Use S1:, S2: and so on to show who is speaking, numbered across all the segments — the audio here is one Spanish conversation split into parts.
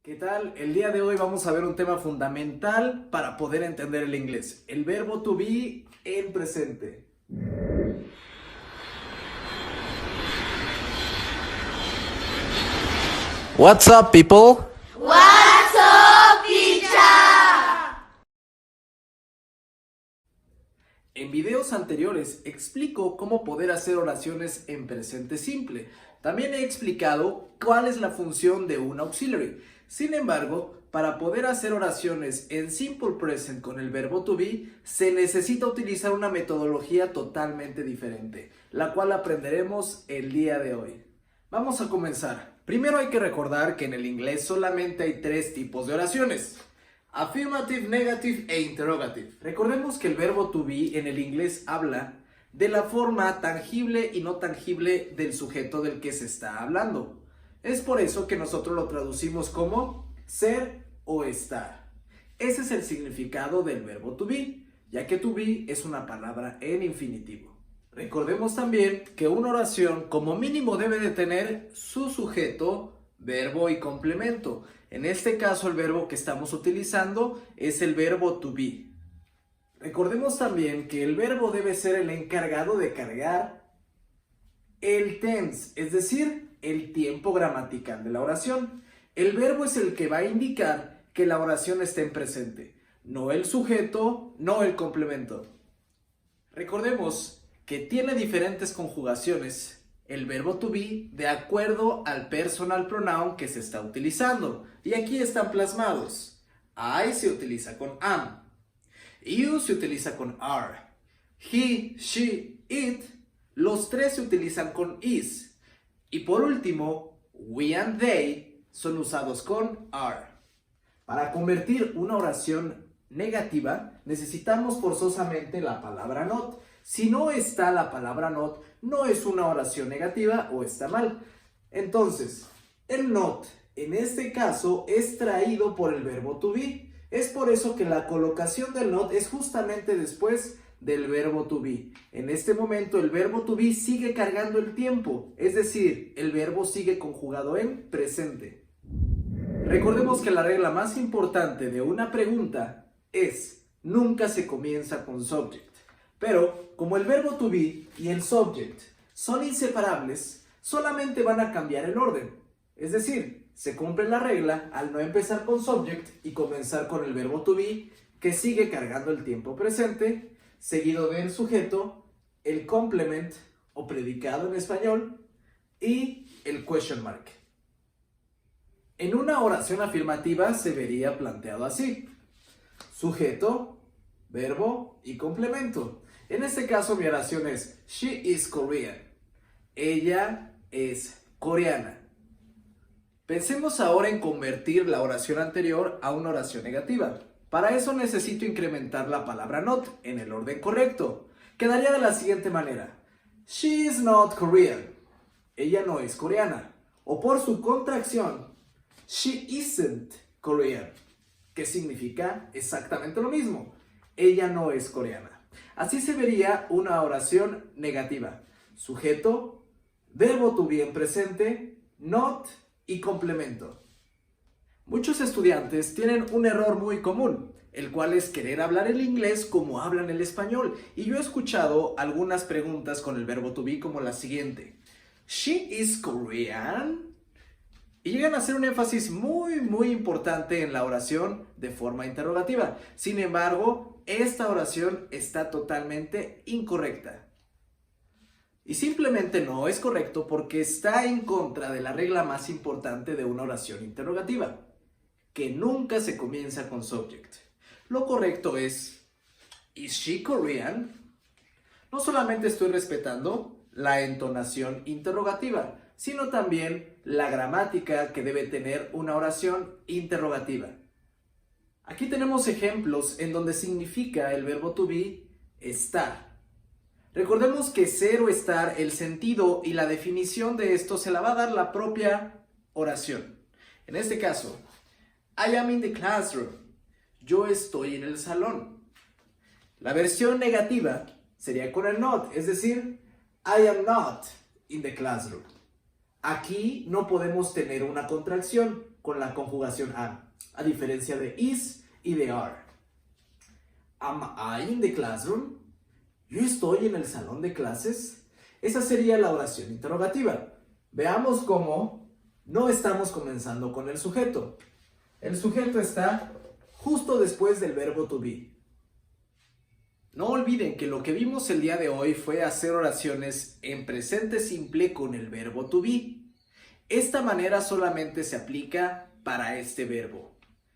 S1: ¿Qué tal? El día de hoy vamos a ver un tema fundamental para poder entender el inglés, el verbo to be en presente.
S2: What's up, people?
S3: What's up, teacher?
S1: En videos anteriores explico cómo poder hacer oraciones en presente simple. También he explicado cuál es la función de un auxiliary. Sin embargo, para poder hacer oraciones en simple present con el verbo to be, se necesita utilizar una metodología totalmente diferente, la cual aprenderemos el día de hoy. Vamos a comenzar. Primero hay que recordar que en el inglés solamente hay tres tipos de oraciones: affirmative, negative e interrogative. Recordemos que el verbo to be en el inglés habla de la forma tangible y no tangible del sujeto del que se está hablando. Es por eso que nosotros lo traducimos como ser o estar. Ese es el significado del verbo to be, ya que to be es una palabra en infinitivo. Recordemos también que una oración como mínimo debe de tener su sujeto, verbo y complemento. En este caso el verbo que estamos utilizando es el verbo to be. Recordemos también que el verbo debe ser el encargado de cargar el tense, es decir, el tiempo gramatical de la oración. El verbo es el que va a indicar que la oración está en presente, no el sujeto, no el complemento. Recordemos que tiene diferentes conjugaciones el verbo to be de acuerdo al personal pronoun que se está utilizando. Y aquí están plasmados. I se utiliza con am. You se utiliza con are. He, she, it, los tres se utilizan con is. Y por último, we and they son usados con are. Para convertir una oración negativa, necesitamos forzosamente la palabra not. Si no está la palabra not, no es una oración negativa o está mal. Entonces, el not, en este caso, es traído por el verbo to be. Es por eso que la colocación del not es justamente después del verbo to be. En este momento, el verbo to be sigue cargando el tiempo, es decir, el verbo sigue conjugado en presente. Recordemos que la regla más importante de una pregunta es: nunca se comienza con subject. Pero, como el verbo to be y el subject son inseparables, solamente van a cambiar el orden. Es decir, se cumple la regla al no empezar con subject y comenzar con el verbo to be, que sigue cargando el tiempo presente, seguido del sujeto, el complement o predicado en español y el question mark. En una oración afirmativa se vería planteado así: sujeto, verbo y complemento. En este caso mi oración es: She is Korean. Ella es coreana. Pensemos ahora en convertir la oración anterior a una oración negativa. Para eso necesito incrementar la palabra not en el orden correcto. Quedaría de la siguiente manera: She is not Korean. Ella no es coreana. O por su contracción, She isn't Korean, que significa exactamente lo mismo: ella no es coreana. Así se vería una oración negativa: sujeto, verbo to be en presente, not y complemento. Muchos estudiantes tienen un error muy común, el cual es querer hablar el inglés como hablan el español. Y yo he escuchado algunas preguntas con el verbo to be como la siguiente: She is Korean. Y llegan a hacer un énfasis muy importante en la oración de forma interrogativa. Sin embargo, esta oración está totalmente incorrecta. Y simplemente no es correcto porque está en contra de la regla más importante de una oración interrogativa, que nunca se comienza con subject. Lo correcto es: ¿Is she Korean? No solamente estoy respetando la entonación interrogativa, sino también la gramática que debe tener una oración interrogativa. Aquí tenemos ejemplos en donde significa el verbo to be estar. Recordemos que ser o estar, el sentido y la definición de esto se la va a dar la propia oración. En este caso, I am in the classroom. Yo estoy en el salón. La versión negativa sería con el not, es decir, I am not in the classroom. Aquí no podemos tener una contracción. con la conjugación a diferencia de is y de are. Am I in the classroom? ¿Yo estoy en el salón de clases? Esa sería la oración interrogativa. Veamos cómo no estamos comenzando con el sujeto. El sujeto está justo después del verbo to be. No olviden que lo que vimos el día de hoy fue hacer oraciones en presente simple con el verbo to be. Esta manera solamente se aplica para este verbo.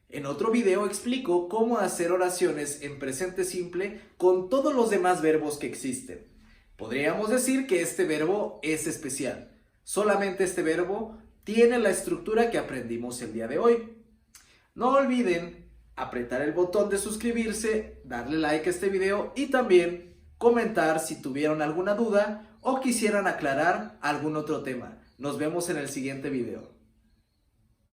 S1: En otro video explico cómo hacer oraciones en presente simple con todos los demás verbos que existen. Podríamos decir que este verbo es especial. Solamente este verbo tiene la estructura que aprendimos el día de hoy. No olviden apretar el botón de suscribirse, darle like a este video y también comentar si tuvieron alguna duda o quisieran aclarar algún otro tema. Nos vemos en el siguiente video.